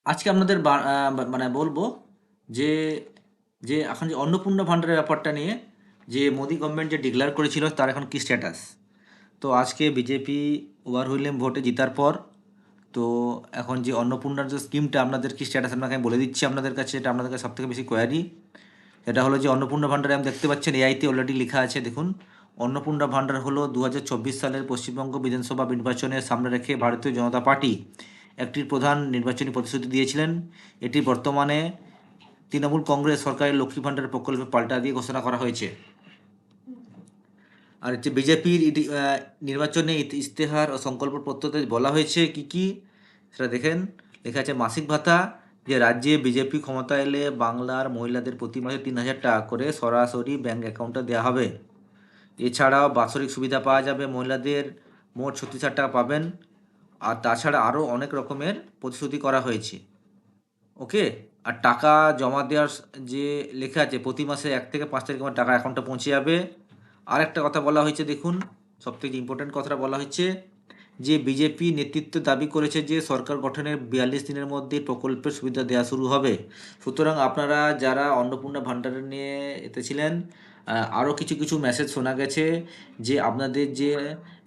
আজকে আপনাদের মানে বলবো যে যে এখন যে অন্নপূর্ণা ভাণ্ডারের ব্যাপারটা নিয়ে যে মোদি গভর্নমেন্ট যে ডিক্লেয়ার করেছিল তার এখন কি স্ট্যাটাস। তো আজকে বিজেপি ওভারহুইলিং ভোটে জেতার পর তো এখন যে অন্নপূর্ণার যে স্কিমটা আপনাদের কি স্ট্যাটাস আপনাকে আমি বলে দিচ্ছি আপনাদের কাছে, এটা আপনাদের কাছে সবথেকে বেশি কোয়ারি। এটা হলো যে অন্নপূর্ণা ভাণ্ডারে আমি দেখতে পাচ্ছেন এআইতে অলরেডি লেখা আছে, দেখুন। অন্নপূর্ণা ভাণ্ডার হলো 2024 সালের পশ্চিমবঙ্গ বিধানসভা নির্বাচনের সামনে রেখে ভারতীয় জনতা পার্টি একটি প্রধান নির্বাচনী প্রতিশ্রুতি দিয়েছিলেন। এটি বর্তমানে তৃণমূল কংগ্রেস সরকারের লক্ষ্মী ভাণ্ডার প্রকল্পে পাল্টা দিয়ে ঘোষণা করা হয়েছে। আর হচ্ছে বিজেপির নির্বাচনে ইস্তেহার ও সংকল্পপত্রতে বলা হয়েছে কি কি সেটা দেখেন। লেখা আছে মাসিক ভাতা, যে রাজ্যে বিজেপি ক্ষমতা এলে বাংলার মহিলাদের প্রতি মাসে 3,000 টাকা করে সরাসরি ব্যাঙ্ক অ্যাকাউন্টে দেওয়া হবে। এছাড়াও বাৎসরিক সুবিধা পাওয়া যাবে, মহিলাদের মোট 36,000 টাকা পাবেন। আর তাছাড়া আরও অনেক রকমের প্রতিশ্রুতি করা হয়েছে। ওকে। আর টাকা জমা দেওয়ার যে লেখা আছে প্রতি মাসে 1 থেকে 5 তারিখ আমার টাকা অ্যাকাউন্টে পৌঁছে যাবে। আর একটা কথা বলা হয়েছে, দেখুন, সবথেকে ইম্পর্ট্যান্ট কথাটা বলা হচ্ছে যে বিজেপি নেতৃত্ব দাবি করেছে যে সরকার গঠনের 42 দিনের মধ্যে প্রকল্পের সুবিধা দেওয়া শুরু হবে। সুতরাং আপনারা যারা অন্নপূর্ণা ভাণ্ডার নিয়ে এতে ছিলেন, আরও কিছু কিছু মেসেজ শোনা গেছে যে আপনাদের যে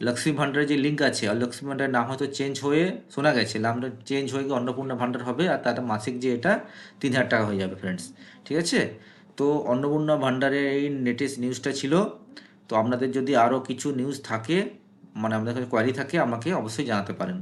লক্ষ্মী ভাণ্ডারের যে লিঙ্ক আছে, আর লক্ষ্মী ভাণ্ডারের নাম হয়তো চেঞ্জ হয়ে শোনা গেছে নামটা চেঞ্জ হয়ে গিয়ে অন্নপূর্ণা ভাণ্ডার হবে, আর তার মাসিক যে এটা 3,000 টাকা হয়ে যাবে ফ্রেন্ডস। ঠিক আছে। তো অন্নপূর্ণা ভাণ্ডারের এই লেটেস্ট নিউজটা ছিল। তো আপনাদের যদি আরও কিছু নিউজ থাকে, মানে আপনাদের কাছে কোয়ারি থাকে, আমাকে অবশ্যই জানাতে পারেন।